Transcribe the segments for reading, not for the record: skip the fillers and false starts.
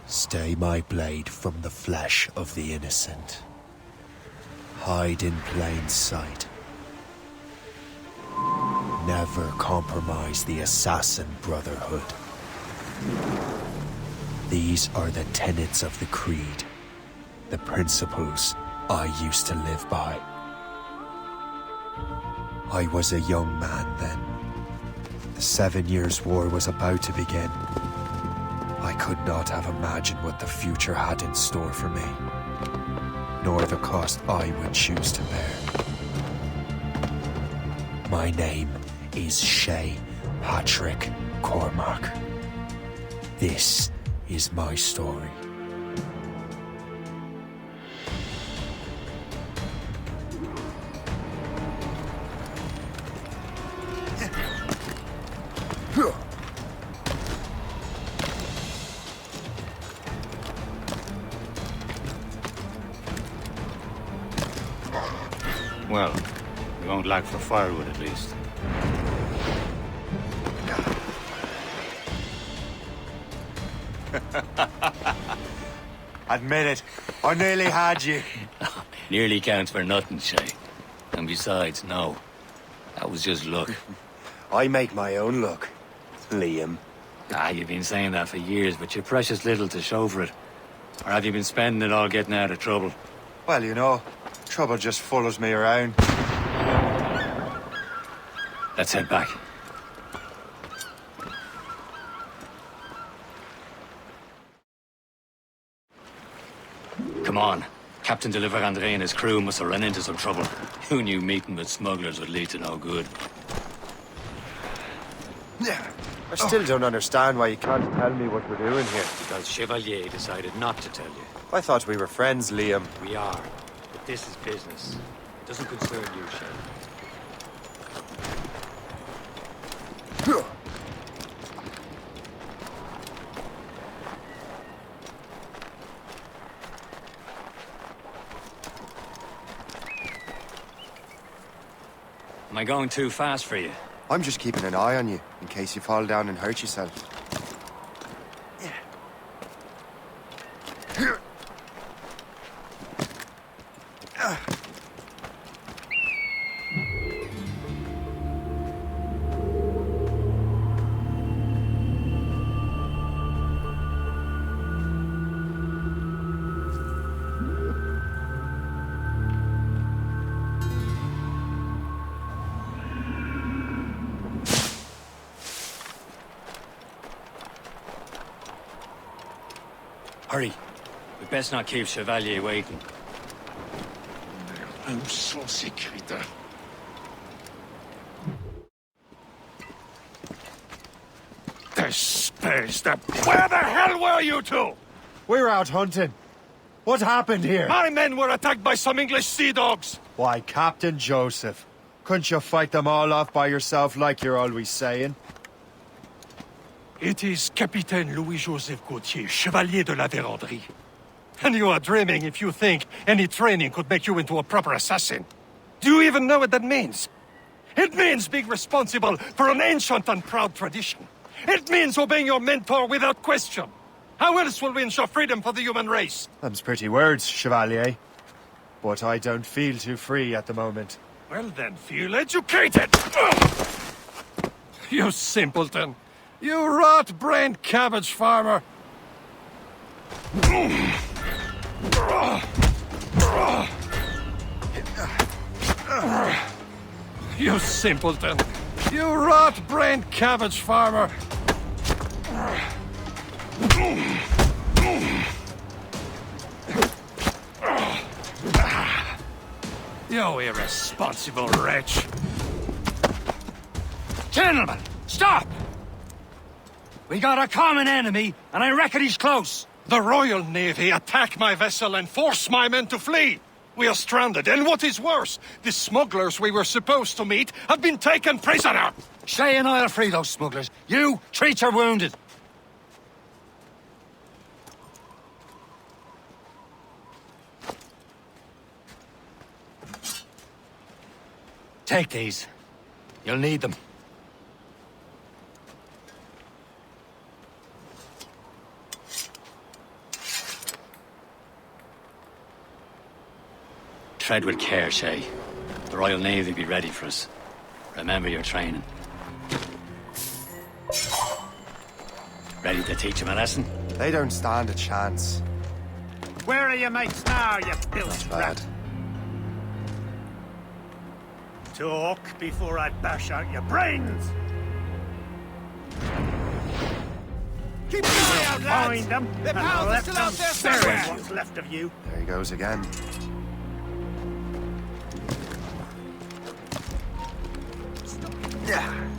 Stay my blade from the flesh of the innocent. Hide in plain sight. Never compromise the assassin brotherhood. These are the tenets of the creed, the principles I used to live by. I was a young man then. The 7 Years' War was about to begin. I could not have imagined what the future had in store for me, nor the cost I would choose to bear. My name is Shay Patrick Cormac. This is my story. Well, we won't lack for firewood at least. Admit it, I nearly had you. Nearly counts for nothing, Shay. And besides, no. That was just luck. I make my own luck, Liam. You've been saying that for years, but you're precious little to show for it. Or have you been spending it all getting out of trouble? Well, you know, trouble just follows me around. Let's head back. Come on. Captain de Andre and his crew must have run into some trouble. Who knew meeting with smugglers would lead to no good? I still don't understand why you can't tell me what we're doing here. Because Chevalier decided not to tell you. I thought we were friends, Liam. We are. But this is business. It doesn't concern you, Shay. Am I going too fast for you? I'm just keeping an eye on you, in case you fall down and hurt yourself. Hurry. We best not keep Chevalier waiting. Où sont ces crétins? Space that. Where the hell were you two? We're out hunting. What happened here? My men were attacked by some English sea dogs. Why, Captain Joseph. Couldn't you fight them all off by yourself like you're always saying? It is Capitaine Louis-Joseph Gauthier, Chevalier de la Vérendrye. And you are dreaming if you think any training could make you into a proper assassin. Do you even know what that means? It means being responsible for an ancient and proud tradition. It means obeying your mentor without question. How else will we ensure freedom for the human race? Them's pretty words, Chevalier. But I don't feel too free at the moment. Well then, feel educated! You simpleton. You rot-brained cabbage farmer! You simpleton! You rot-brained cabbage farmer! You irresponsible wretch! Gentlemen, stop! We got a common enemy, and I reckon he's close. The Royal Navy attack my vessel and force my men to flee! We are stranded, and what is worse, the smugglers we were supposed to meet have been taken prisoner! Shay and I'll free those smugglers. You, treat your wounded. Take these. You'll need them. Tread with care, Shay. The Royal Navy be ready for us. Remember your training. Ready to teach them a lesson? They don't stand a chance. Where are your mates now, you bilge Bad. rat? Talk before I bash out your brains! Keep an eye out, lads! Find them, Their and pals are let still them out there bury somewhere! what's left of you. There he goes again. Yeah.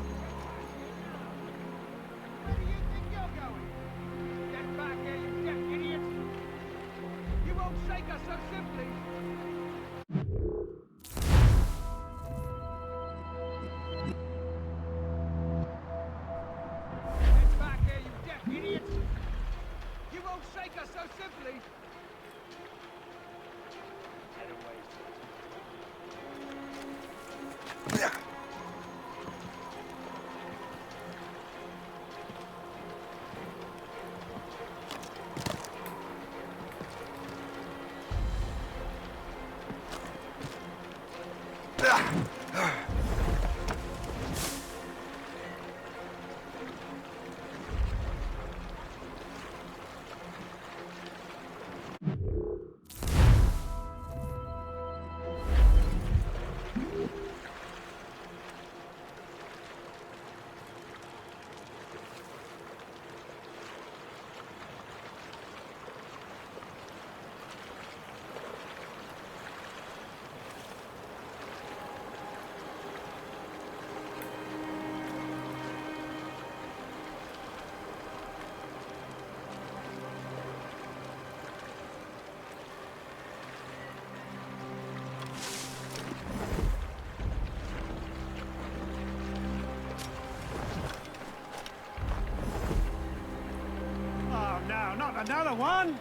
Oh no, not another one!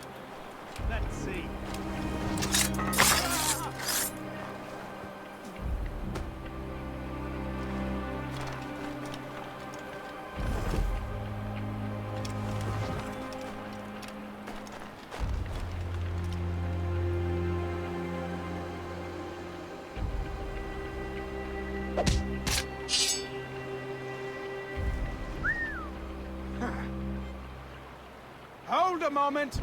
Let's see. Hold a moment!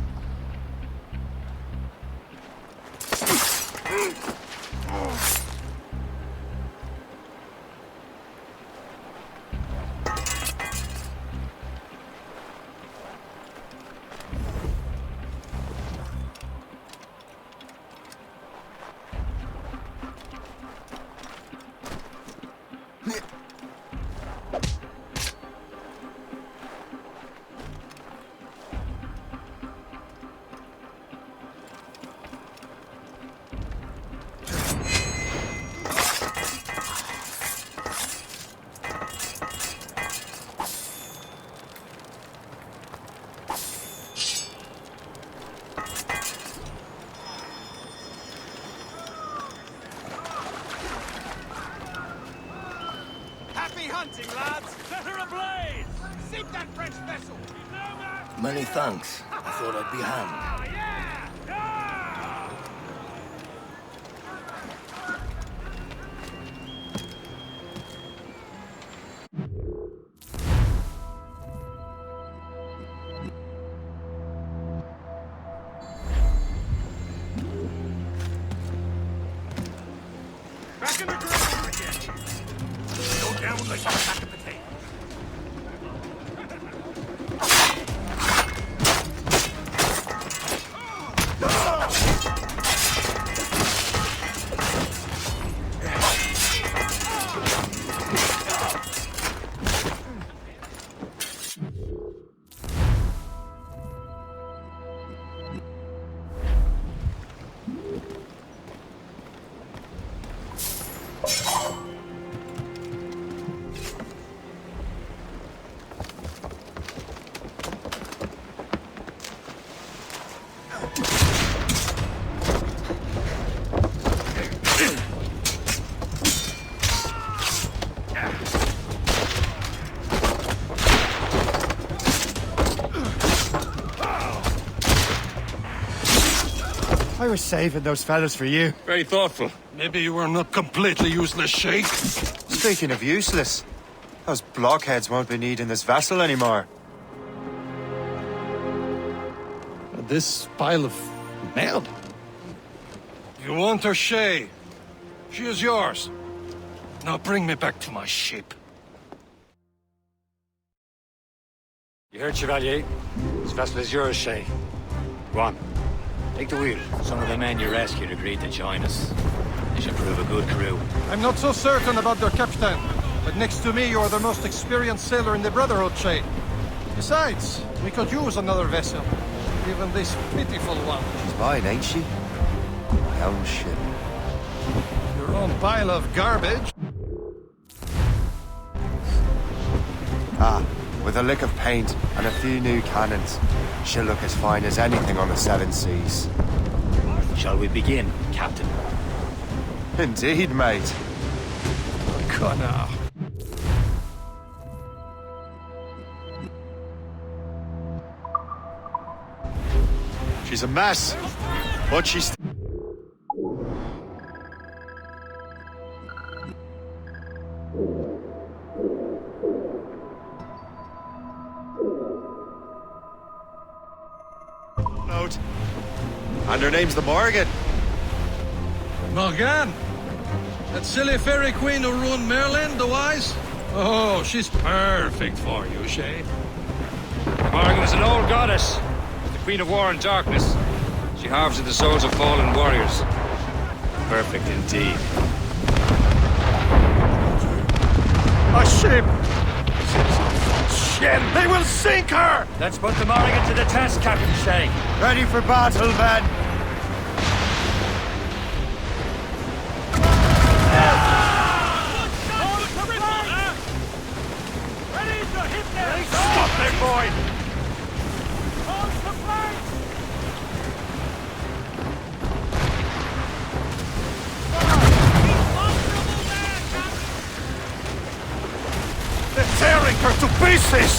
Happy hunting, lads! Set her ablaze! Sink that French vessel! Many thanks. I thought I'd be hand. Ah, yeah! Ah! Back in the ground again! Go down like a sack of potatoes. I was saving those fellas for you. Very thoughtful. Maybe you were not completely useless, Shay. Speaking of useless, those blockheads won't be needing this vessel anymore. This pile of merde? You want her, Shay? She is yours. Now bring me back to my ship. You heard, Chevalier? This vessel is yours, Shay. Go on. Take the wheel. Some of the men you rescued agreed to join us. They should prove a good crew. I'm not so certain about their captain, but next to me you are the most experienced sailor in the Brotherhood, Shay. Besides, we could use another vessel. Even this pitiful one. She's mine, ain't she? My own ship. Your own pile of garbage. Ah, with a lick of paint and a few new cannons, she'll look as fine as anything on the seven seas. Shall we begin, Captain? Indeed, mate. Connor. She's a mess, but she's... Note. And her name's the Morrigan. Morrigan? That silly fairy queen who ruined Merlin, the wise? Oh, she's perfect for you, Shay. Morrigan is an old goddess. The Queen of War and Darkness. She harvests the souls of fallen warriors. Perfect indeed. A ship! Shit! They will sink her! Let's put the Morrigan to the test, Captain Shay. Ready for battle, men! Ready to hit them! Stop that boy! Hold the flanks! They're tearing her to pieces!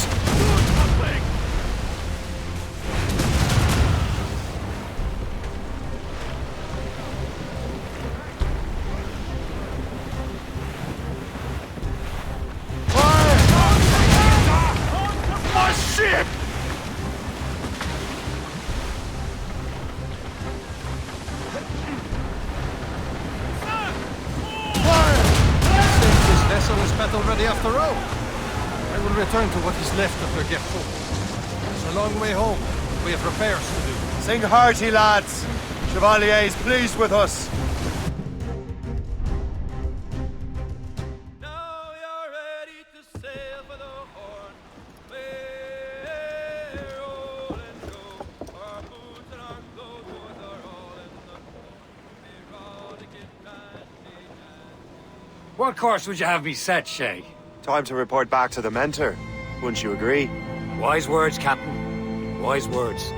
My ship! This vessel is battle ready after all. I will return to what is left of her Gertrude. It's a long way home. We have repairs to do. Sing hearty, lads. Chevalier's pleased with us. Now you're ready to sail for the Horn. We're rolling Joe. Our boots and our clothes are all in the Horn. We're all to get randy and What course would you have me set, Shay? Time to report back to the mentor. Wouldn't you agree? Wise words, Captain. Wise words.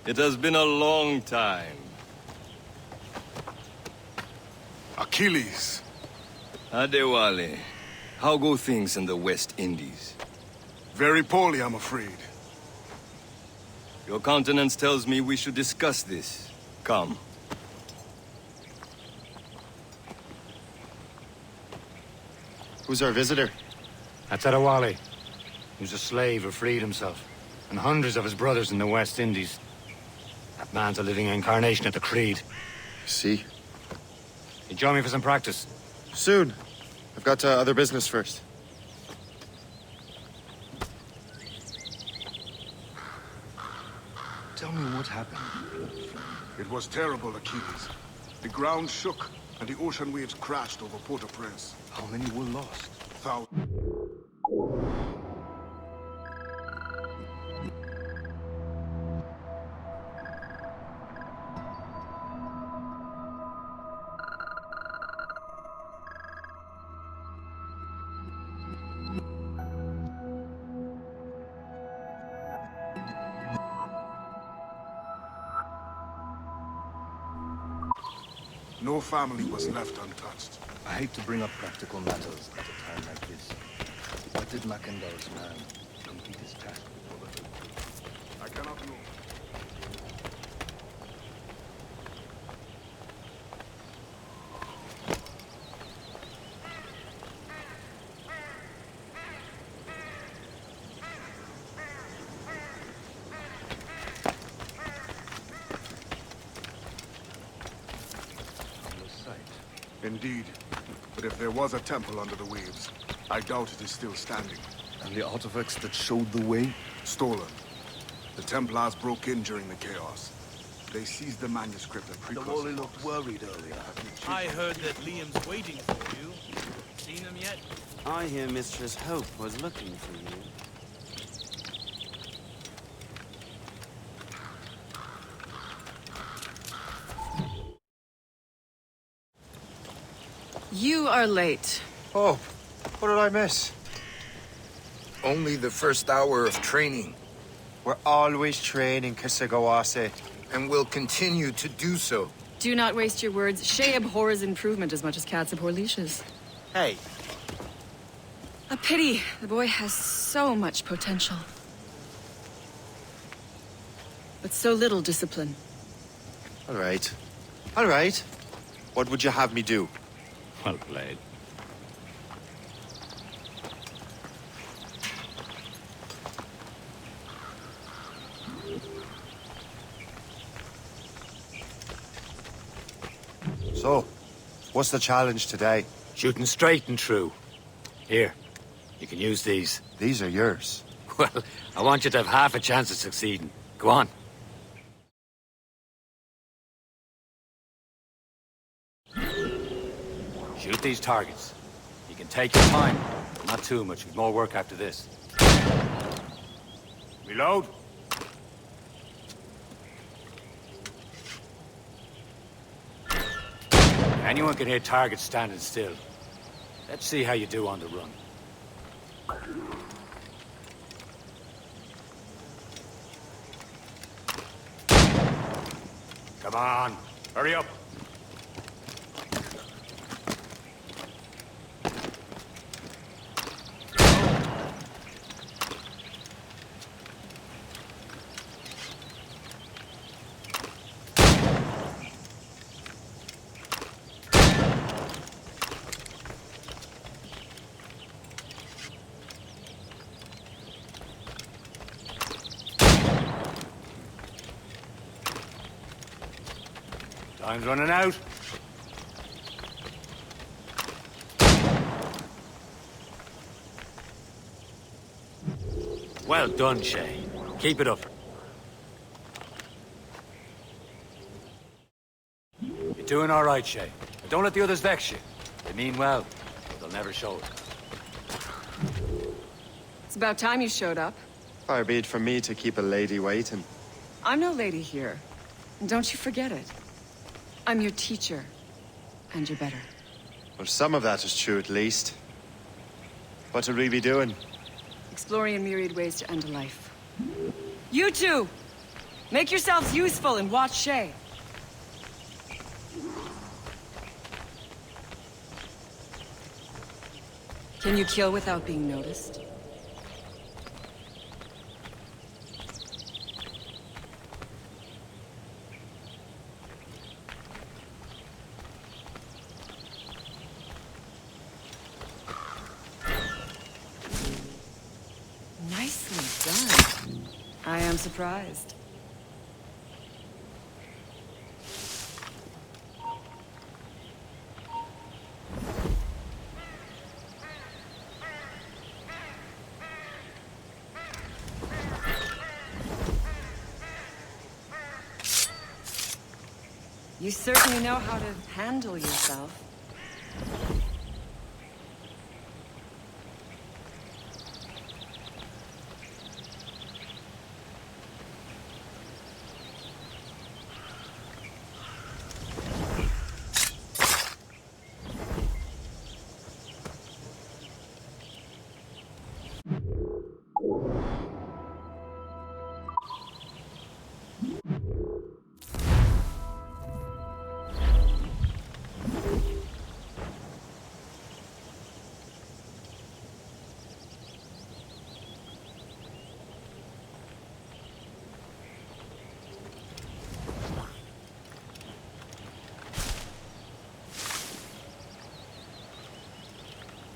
It has been a long time. Achilles. Adewale, how go things in the West Indies? Very poorly, I'm afraid. Your countenance tells me we should discuss this. Come. Who's our visitor? That's Adewale. He was a slave who freed himself, and hundreds of his brothers in the West Indies. That man's a living incarnation of the Creed. See? You join me for some practice? Soon. I've got other business first. Tell me what happened. It was terrible, Achilles. The ground shook, and the ocean waves crashed over Port-au-Prince. How many were lost? Thousands. No family was left untouched. I hate to bring up practical matters at a time like this. What did Mackendall's man complete his task before the hood? I cannot know. Indeed. But if there was a temple under the waves, I doubt it is still standing. And the artifacts that showed the way? Stolen. The Templars broke in during the chaos. They seized the manuscript and The precursor Wally books. looked worried earlier. I heard that Liam's waiting for you. Seen him yet? I hear Mistress Hope was looking for you. You are late. Oh, what did I miss? Only the first hour of training, We're always training, Kisagawase. and will continue to do so. Do not waste your words. Shay abhors improvement as much as cats abhor leashes. Hey, A pity. The boy has so much potential. But so little discipline. all right. All right. What would you have me do? Well played. So, what's the challenge today? Shooting straight and true. Here, you can use these. These are yours. Well, I want you to have half a chance of succeeding. Go on. Shoot these targets. You can take your time, but not too much. We've more work after this. Reload. Anyone can hit targets standing still. Let's see how you do on the run. Come on, hurry up. Time's running out. Well done, Shay. Keep it up. You're doing all right, Shay. But don't let the others vex you. They mean well, but they'll never show it. It's about time you showed up. Far be it from me to keep a lady waiting. I'm no lady here. And don't you forget it. I'm your teacher. And you're better. Well, some of that is true at least. What will we be doing? Exploring a myriad ways to end a life. You two! Make yourselves useful and watch Shay. Can you kill without being noticed? I am surprised. You certainly know how to handle yourself.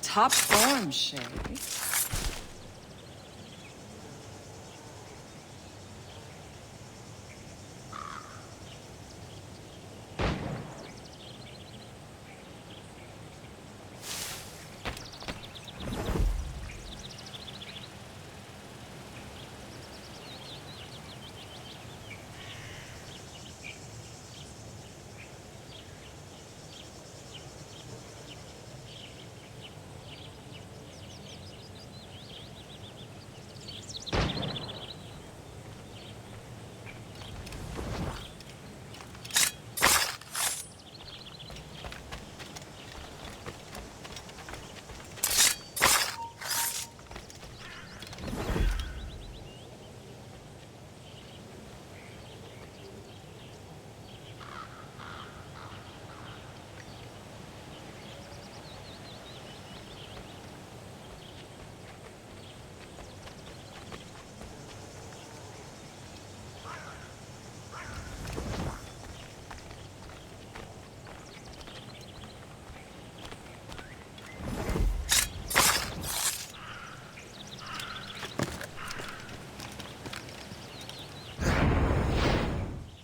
Top form, Shay.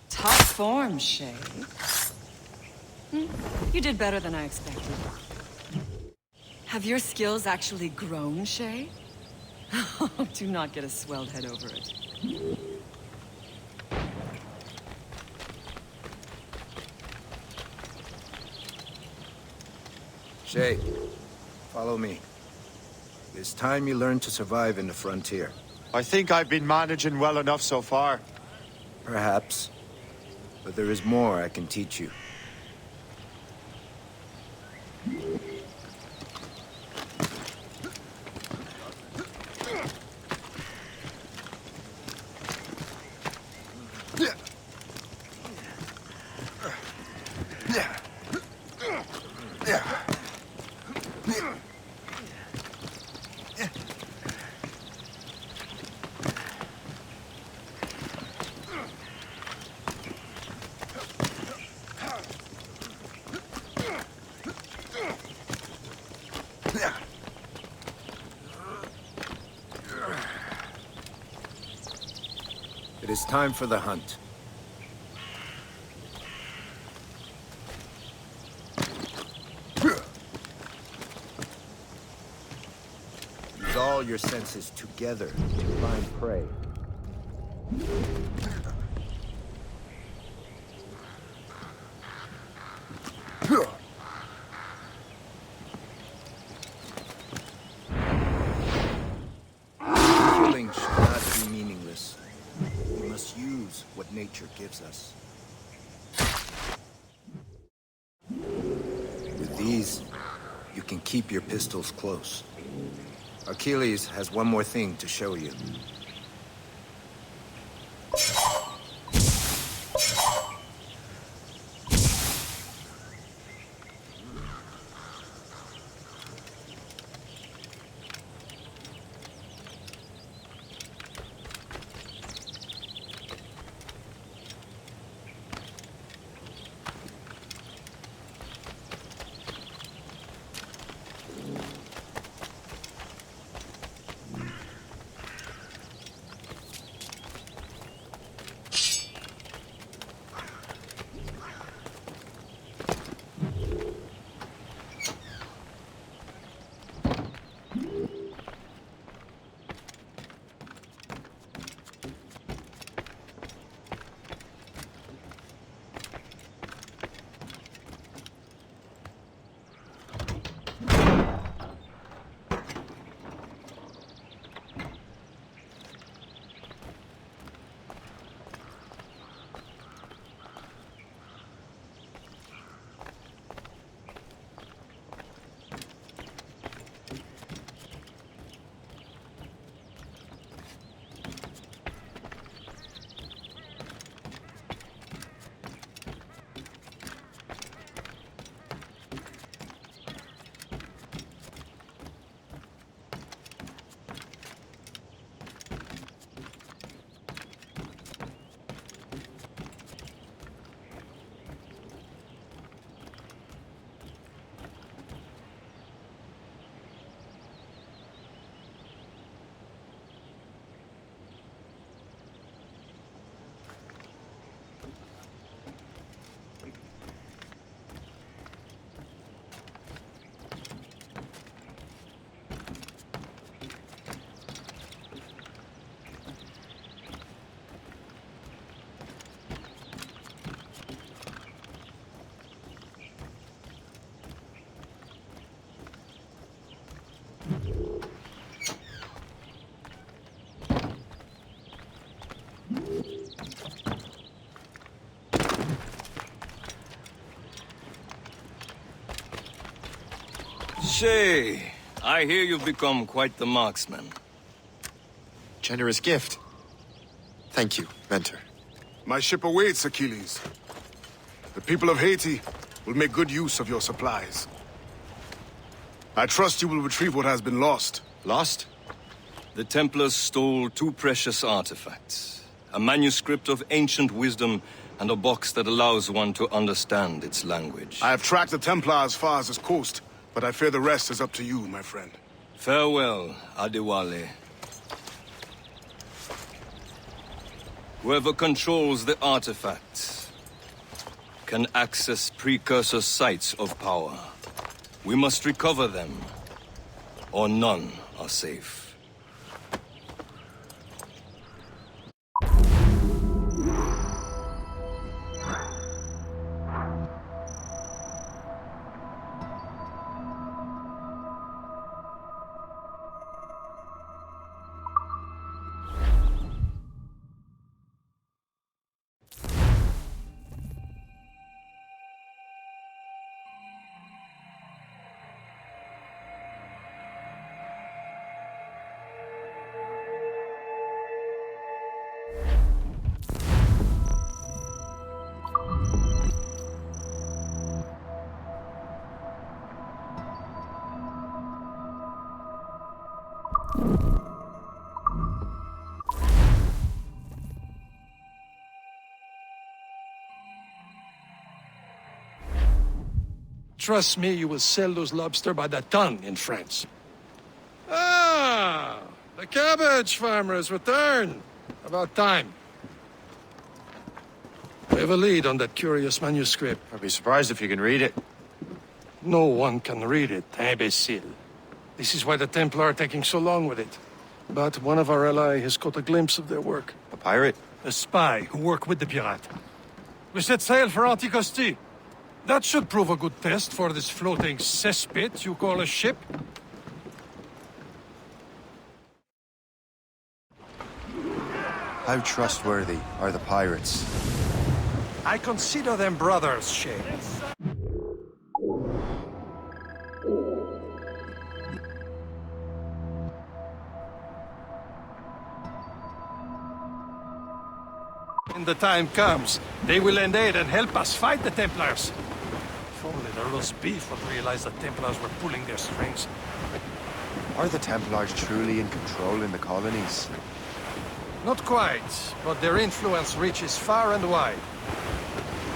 Top form, Shay. You did better than I expected. Have your skills actually grown, Shay? Do not get a swelled head over it. Shay, follow me. It's time you learn to survive in the frontier. I think I've been managing well enough so far. Perhaps. But there is more I can teach you. It is time for the hunt. Use all your senses together to find prey. Killing should not be meaningless. We must use what nature gives us. With these, you can keep your pistols close. Achilles has one more thing to show you. Shay, I hear you've become quite the marksman. Generous gift. Thank you, mentor. My ship awaits, Achilles. The people of Haiti will make good use of your supplies. I trust you will retrieve what has been lost. Lost? The Templars stole 2 precious artifacts. A manuscript of ancient wisdom and a box that allows one to understand its language. I have tracked the Templar as far as this coast, but I fear the rest is up to you, my friend. Farewell, Adewale. Whoever controls the artifacts can access precursor sites of power. We must recover them, or none are safe. Trust me, you will sell those lobster by the ton in France. Ah, the cabbage farmers return. About time. We have a lead on that curious manuscript. I'd be surprised if you can read it. No one can read it, imbecile. This is why the Templar are taking so long with it. But one of our allies has caught a glimpse of their work. A pirate? A spy who worked with the pirate. We set sail for Anticosti. That should prove a good test for this floating cesspit you call a ship. How trustworthy are the pirates? I consider them brothers, Shay. When the time comes, they will lend aid and help us fight the Templars. If only the roast beef would realize the Templars were pulling their strings. Are the Templars truly in control in the colonies? Not quite, but their influence reaches far and wide.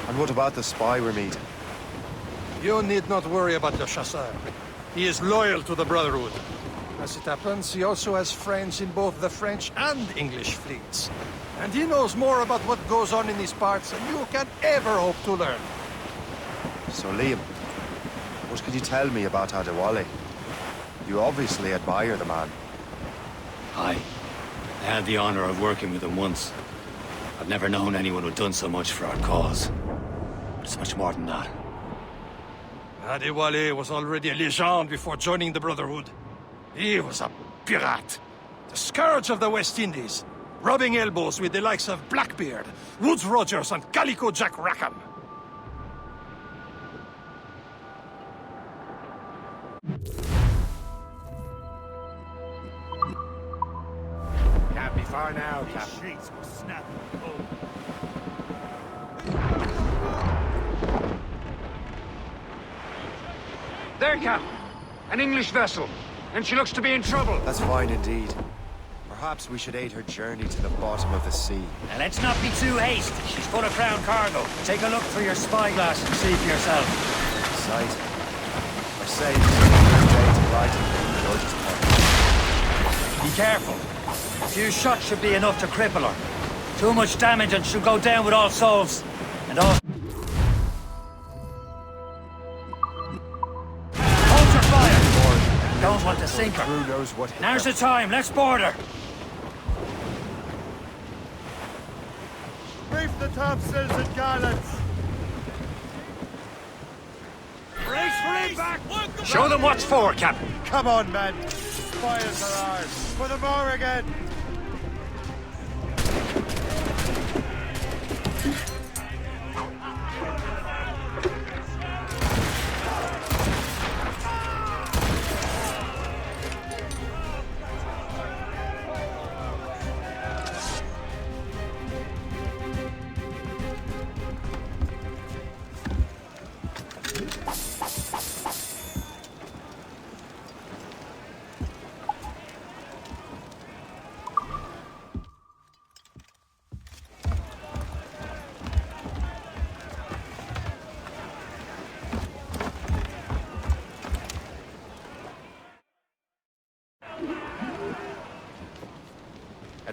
And what about the spy we're meeting? You need not worry about Le Chasseur. He is loyal to the Brotherhood. As it happens, he also has friends in both the French and English fleets. And he knows more about what goes on in these parts than you can ever hope to learn. So Liam, what can you tell me about Adewale? You obviously admire the man. Aye. I had the honor of working with him once. I've never known anyone who'd done so much for our cause. But it's much more than that. Adewale was already a legend before joining the Brotherhood. He was a pirate. The scourge of the West Indies. Rubbing elbows with the likes of Blackbeard, Woods Rogers, and Calico Jack Rackham. Can't be far now, Captain. Sheets will snap. There, Cap. An English vessel. And she looks to be in trouble. That's fine indeed. Perhaps we should aid her journey to the bottom of the sea. Now let's not be too hasty. She's full of crown cargo. Take a look through your spyglass and see for yourself. Sight. I say, this day to right in George's Park. Be careful. A few shots should be enough to cripple her. Too much damage and she'll go down with all souls. And all... Hold your fire! Don't want to sink her. Who knows what hit Now's her. the time. Let's board her. Reef the topsails and gallants. Brace for impact! Show them what's for, Captain. Come on, men. Spoils are ours. For the Morrigan.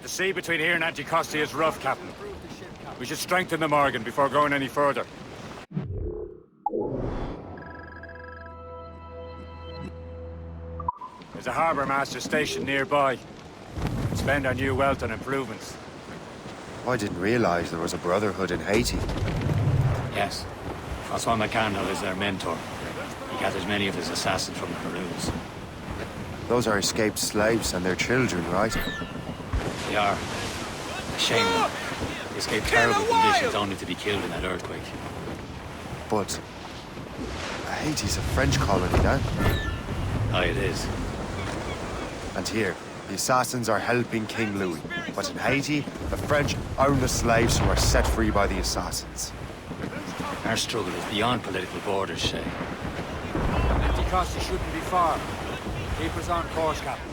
The sea between here and Anticosti is rough, Captain. We should strengthen the Morrigan before going any further. There's a harbour master station nearby. Spend our new wealth on improvements. I didn't realize there was a brotherhood in Haiti. Yes. Francois McCandle is their mentor. He gathers many of his assassins from the Peruvians. Those are escaped slaves and their children, right? They are. A shame. They escaped terrible conditions only to be killed in that earthquake. But Haiti's a French colony now. Aye, it is. And here, the assassins are helping King Louis. But in Haiti, the French own the slaves who are set free by the assassins. Our struggle is beyond political borders, Shay. Anticosti shouldn't be far. Keep us on course, Captain.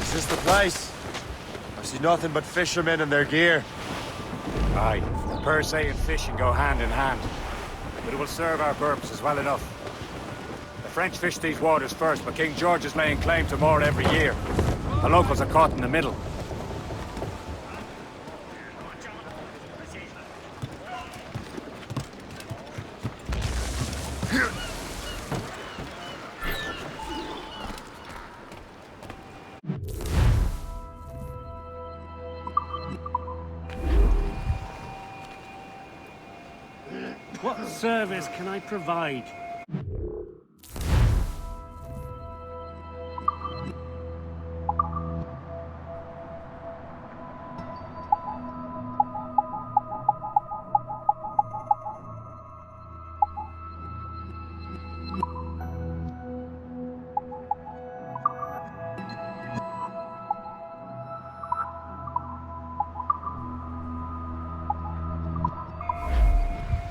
Is this the place? I see nothing but fishermen and their gear. Aye, per se and fishing go hand in hand. But it will serve our purposes well enough. The French fish these waters first, but King George is laying claim to more every year. The locals are caught in the middle. What service can I provide?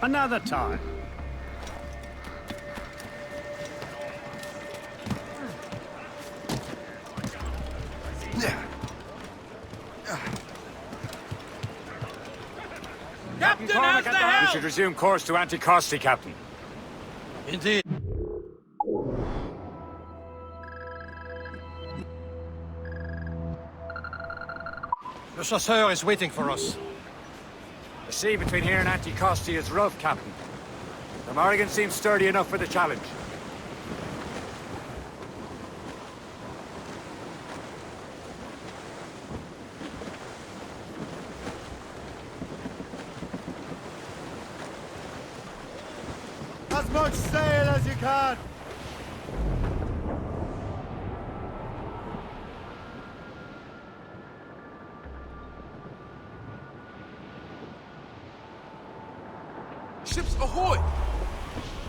Another time. Captain, how's the help? We should resume course to Anticosti, Captain. Indeed. Le chasseur is waiting for us. The sea between here and Anticosti is rough, Captain. The Morrigan seems sturdy enough for the challenge. As much sail as you can! Ships ahoy!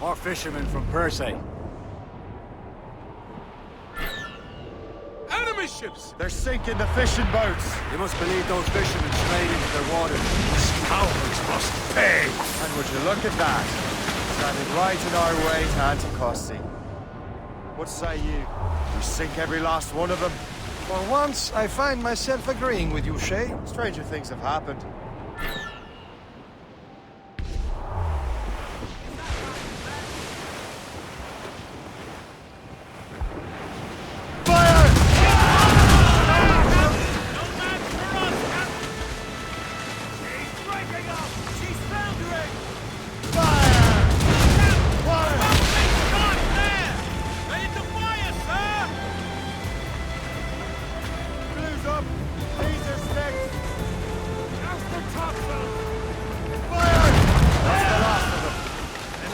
More fishermen from Persay. Enemy ships! They're sinking the fishing boats! You must believe those fishermen strayed into their waters. Cowards must pay! And would you look at that? Standing right in our way to Anticosti. What say you? We sink every last one of them? For once, I find myself agreeing with you, Shay. Stranger things have happened.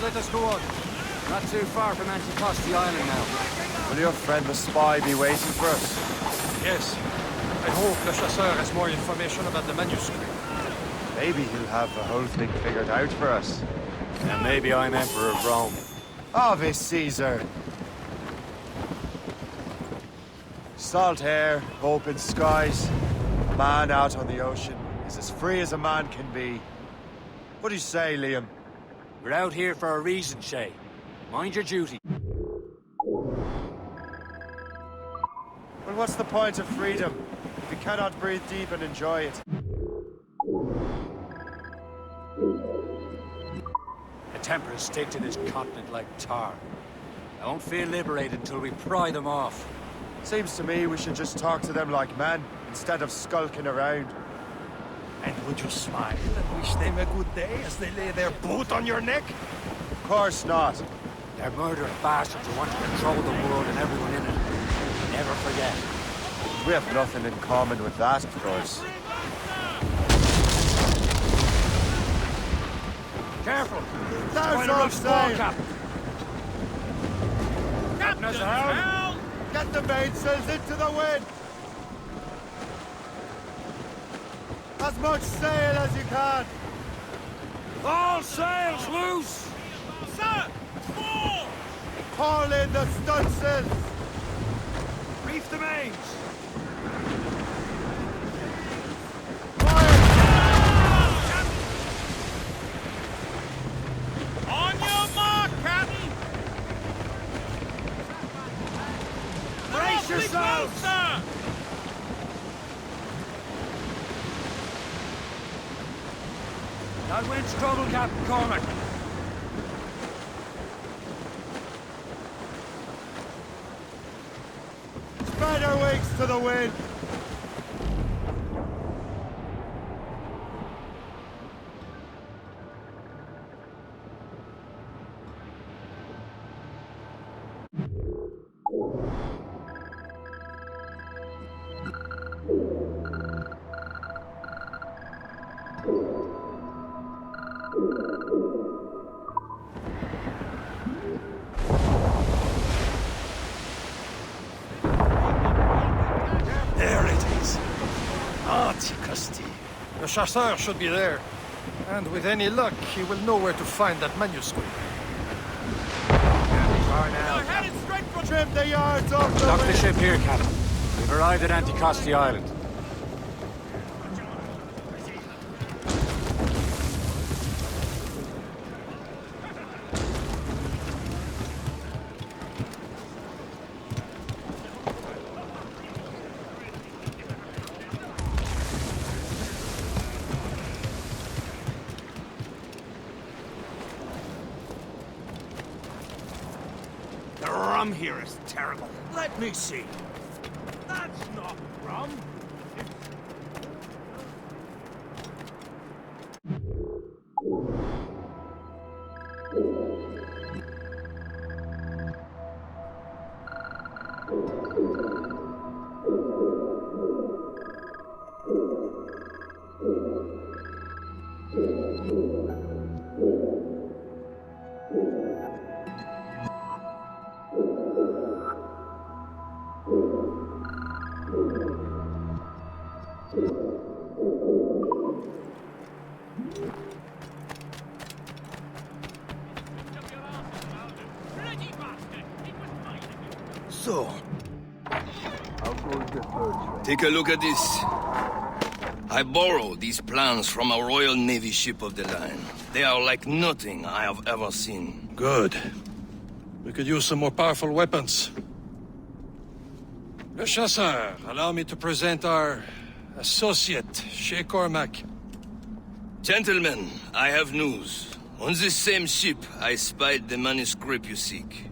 Let us go on. Not too far from Anticosti Island now. Will your friend the spy be waiting for us? Yes. I hope Le Chasseur has more information about the manuscript. Maybe he'll have the whole thing figured out for us. And maybe I'm Emperor of Rome. Ave Caesar! Salt air, open skies. A man out on the ocean is as free as a man can be. What do you say, Liam? We're out here for a reason, Shay. Mind your duty. Well, what's the point of freedom if you cannot breathe deep and enjoy it? The Templars stick to this continent like tar. I won't feel liberated until we pry them off. Seems to me we should just talk to them like men, instead of skulking around. And would you smile and wish them a good day as they lay their boot on your neck? Of course not. They're murdering bastards who want to control the world and everyone in it. Never forget. We have nothing in common with that, of course. Careful! There's no saying! Captain as hell! Get the mainsails into the wind! As much sail as you can! All sails loose! Sir! More! Haul in the stunsails! Reef the mains! On your mark, Captain! Brace yourselves! Sir! That wind's trouble, Captain Cormac. Spread our wings to the wind! There it is. Antiquity. The chasseur should be there. And with any luck, he will know where to find that manuscript. Far now. They're headed straight for... Trim the yards off the Dock the wind! ship here, Captain. We've arrived at Anticosti Island. The rum here is terrible. Let me see. That's not rum. So, Take a look at this. I borrowed these plans from a Royal Navy ship of the line. They are like nothing I have ever seen. Good. We could use some more powerful weapons. Le Chasseur, allow me to present our associate, Shay Cormac. Gentlemen, I have news. On this same ship, I spied the manuscript you seek.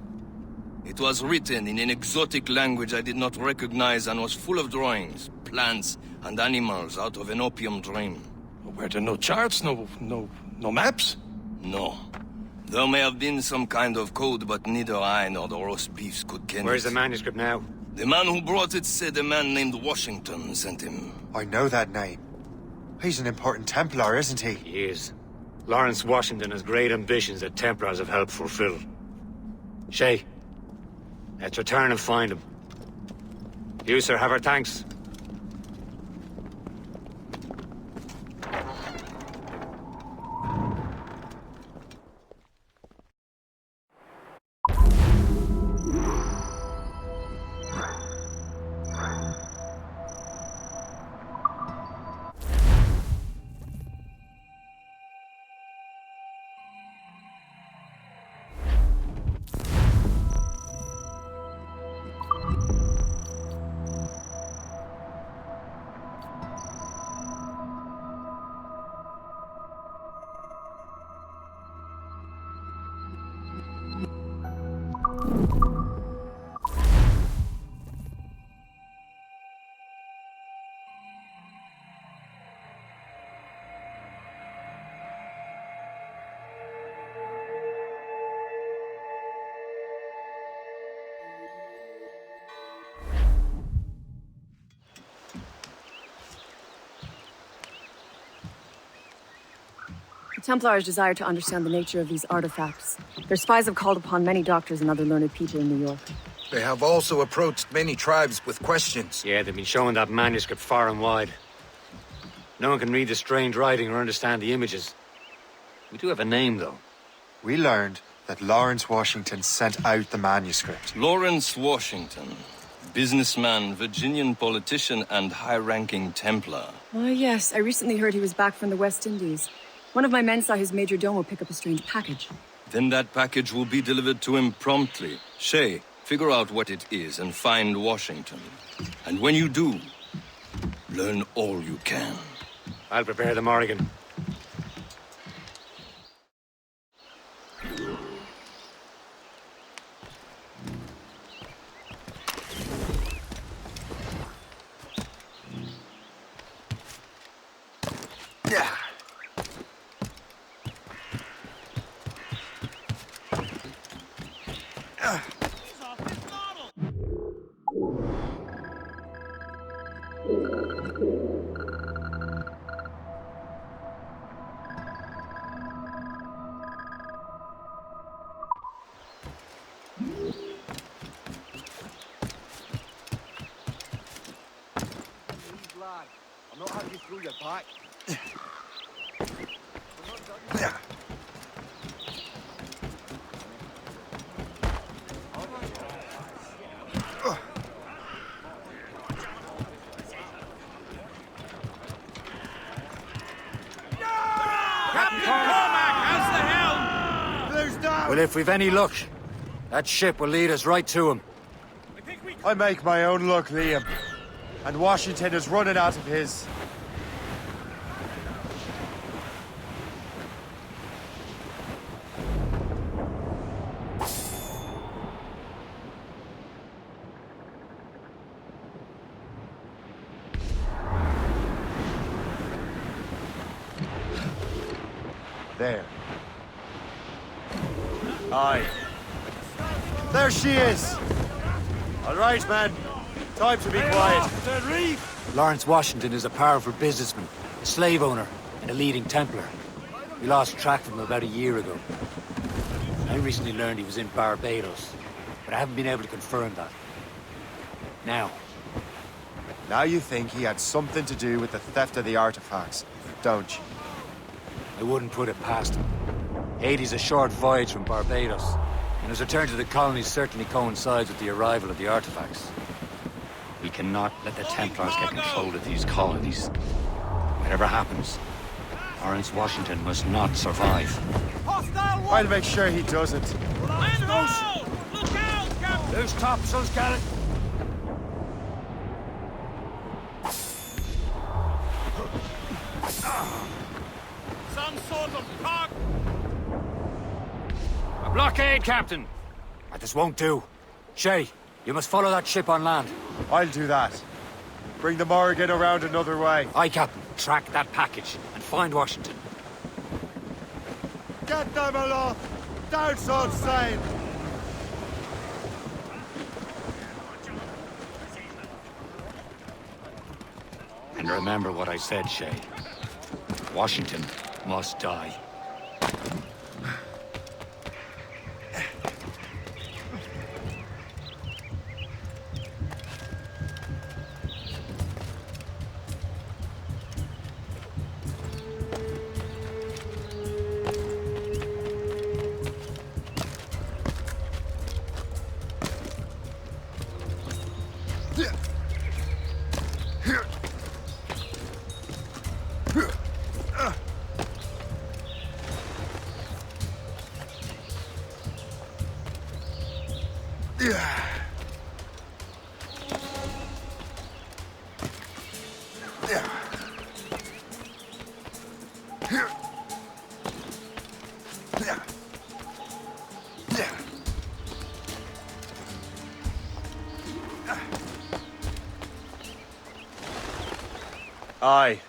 It was written in an exotic language I did not recognize and was full of drawings, plants, and animals out of an opium dream. Were there no charts, no maps? No. There may have been some kind of code, but neither I nor the roast beefs could ken Where's it. the manuscript now? The man who brought it said a man named Washington sent him. I know that name. He's an important Templar, isn't he? He is. Lawrence Washington has great ambitions that Templars have helped fulfill. Shay, let's return and find him. You, sir, have our thanks. Templars desire to understand the nature of these artifacts. Their spies have called upon many doctors and other learned people in New York. They have also approached many tribes with questions. Yeah, they've been showing that manuscript far and wide. No one can read the strange writing or understand the images. We do have a name, though. We learned that Lawrence Washington sent out the manuscript. Lawrence Washington. Businessman, Virginian politician, and high-ranking Templar. Ah, yes. I recently heard he was back from the West Indies. One of my men saw his major domo pick up a strange package. Then that package will be delivered to him promptly. Shay, figure out what it is and find Washington. And when you do, learn all you can. I'll prepare the Morrigan. Yeah. I'm not having you through your back. Yeah. Well, if we've any luck, that ship will lead us right to him. I make my own luck, Liam. And Washington is running out of his. There. Aye. There she is! All right, man. Time to be quiet. Lawrence Washington is a powerful businessman, a slave owner, and a leading Templar. We lost track of him about a year ago. I recently learned he was in Barbados, but I haven't been able to confirm that. Now you think he had something to do with the theft of the artifacts, don't you? I wouldn't put it past him. Haiti's a short voyage from Barbados, and his return to the colonies certainly coincides with the arrival of the artifacts. We cannot let the Templars get control of these colonies. Whatever happens, Lawrence Washington must not survive. I'll make sure he doesn't. Look out, Captain! Loose topsails, Gallant. Some sort of pug! A blockade, Captain! This won't do. Shay, you must follow that ship on land. I'll do that. Bring the Morrigan around another way. Aye, Captain. Track that package and find Washington. Get them aloft! Down on sail! And remember what I said, Shay. Washington must die. Aye.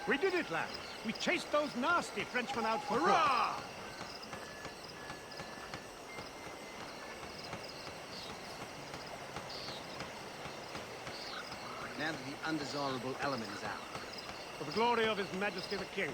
We did it, lads. We chased those nasty Frenchmen out for good. Hurrah! Now that the undesirable element is out. For the glory of His Majesty the King.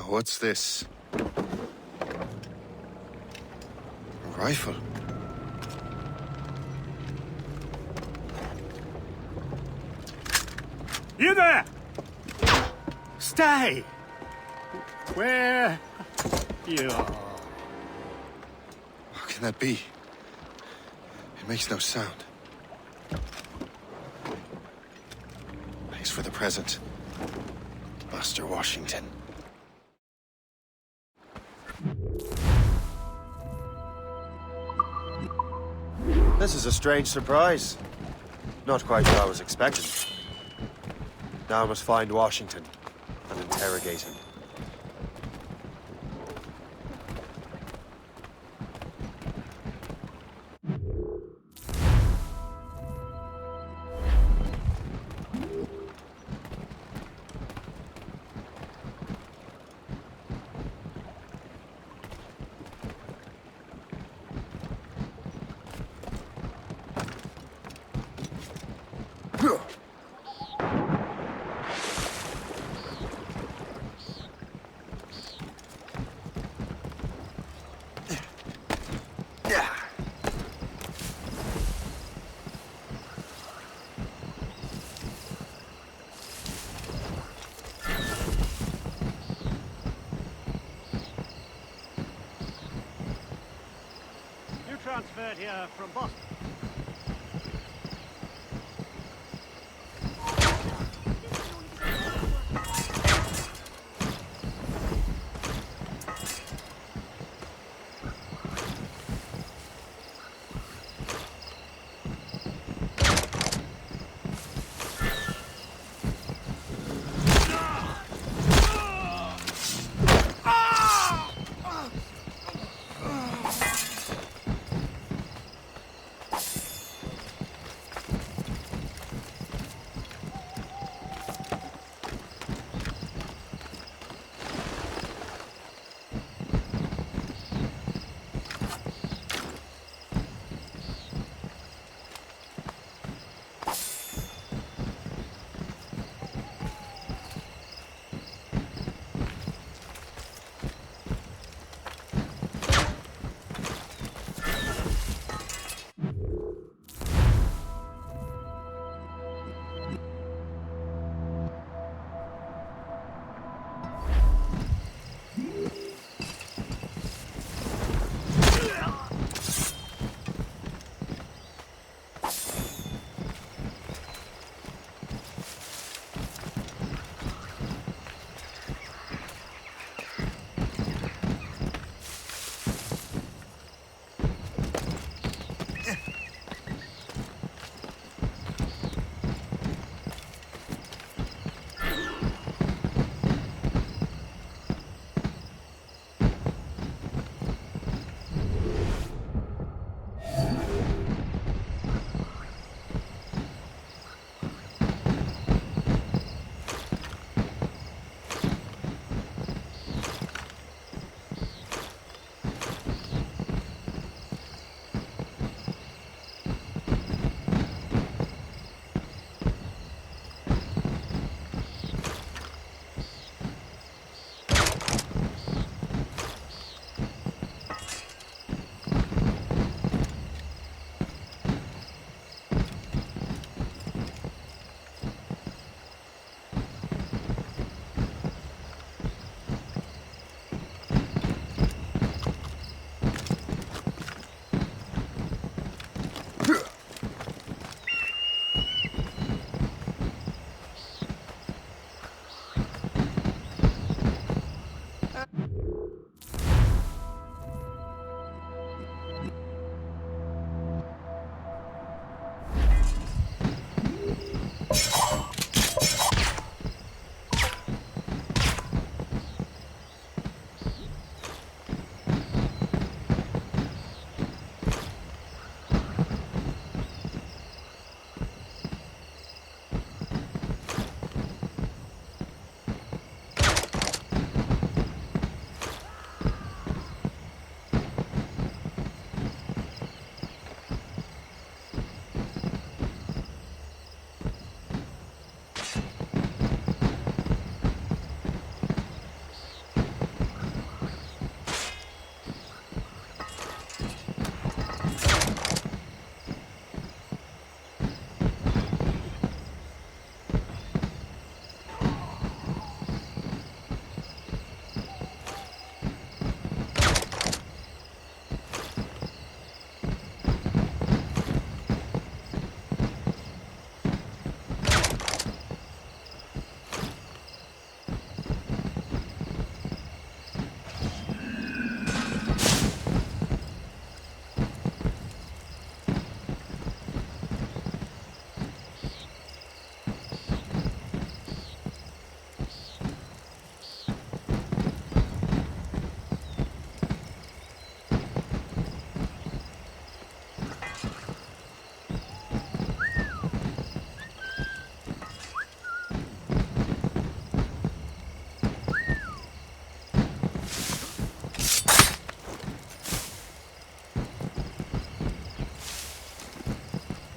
What's this? A rifle. You there! Stay! Where you are? How can that be? It makes no sound. Thanks for the present, Master Washington. This is a strange surprise. Not quite what I was expecting. Now I must find Washington and interrogate him. Transferred here from Boston.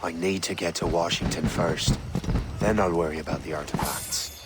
I need to get to Washington first. Then I'll worry about the artifacts.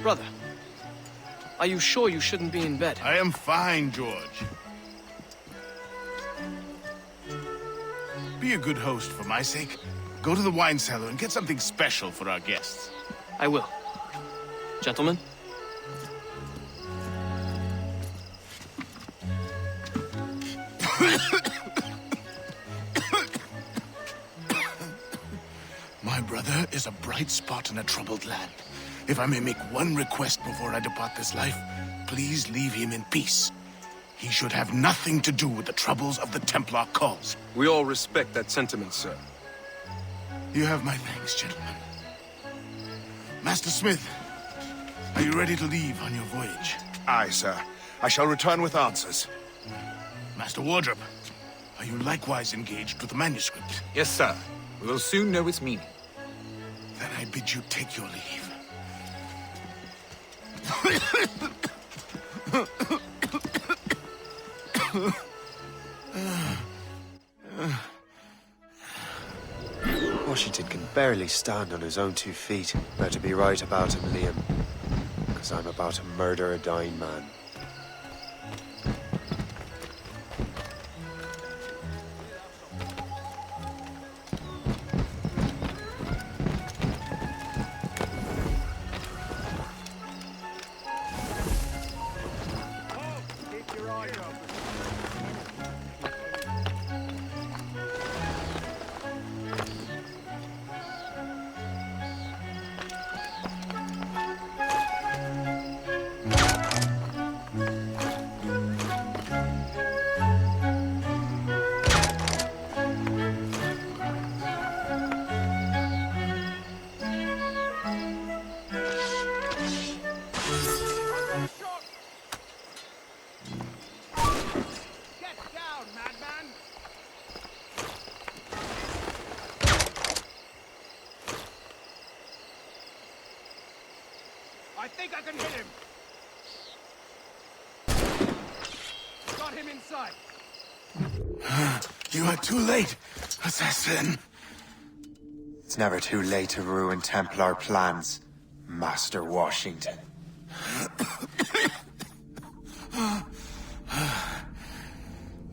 Brother, are you sure you shouldn't be in bed? I am fine, George. Be a good host for my sake. Go to the wine cellar and get something special for our guests. I will. Gentlemen? My brother is a bright spot in a troubled land. If I may make one request before I depart this life, please leave him in peace. He should have nothing to do with the troubles of the Templar cause. We all respect that sentiment, sir. You have my thanks, gentlemen. Master Smith, are you ready to leave on your voyage? Aye, sir. I shall return with answers. Master Wardrop, are you likewise engaged with the manuscript? Yes, sir. We will soon know its meaning. Then I bid you take your leave. Washington can barely stand on his own 2 feet. Better be right about him, Liam. Because I'm about to murder a dying man. I think I can hit him. Got him inside. You are too late, assassin. It's never too late to ruin Templar plans, Master Washington.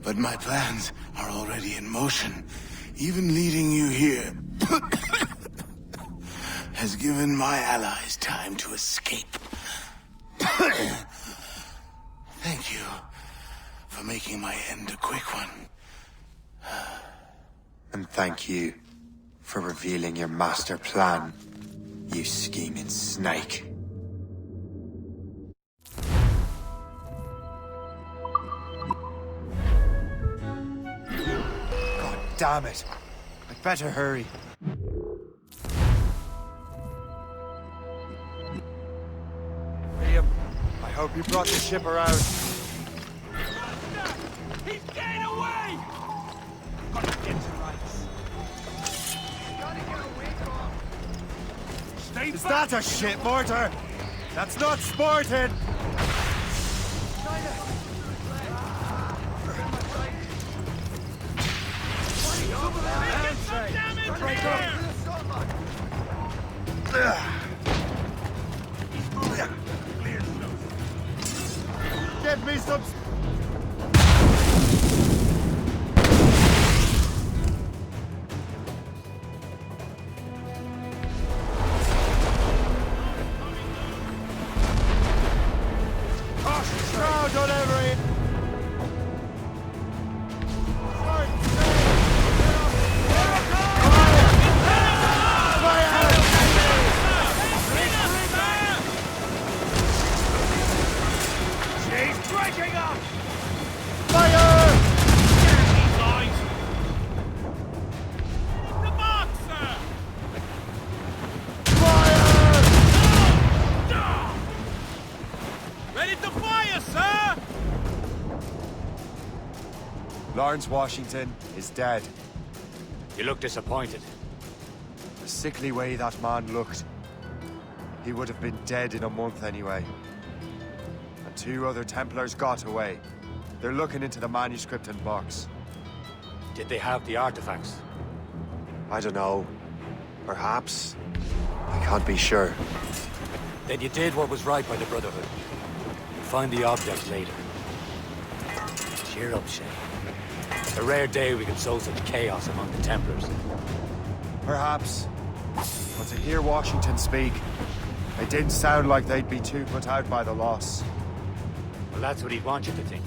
But my plans are already in motion. Even leading you here has given my allies time to escape. Thank you for making my end a quick one. And thank you for revealing your master plan, you scheming snake. God damn it! I'd better hurry. Liam, I hope you brought the ship around. He's getting away! Gotta get to rights. Gotta get away from. Stay Is back! that a ship mortar? That's not sporting! Give me some... Shroud on every... Lawrence Washington is dead. You look disappointed. The sickly way that man looked. He would have been dead in a month anyway. And 2 other Templars got away. They're looking into the manuscript and box. Did they have the artifacts? I don't know. Perhaps. I can't be sure. Then you did what was right by the Brotherhood. You'll find the object later. Cheer up, Shay. It's a rare day we can sow some chaos among the Templars. Perhaps. But to hear Washington speak, it didn't sound like they'd be too put out by the loss. Well, that's what he'd want you to think.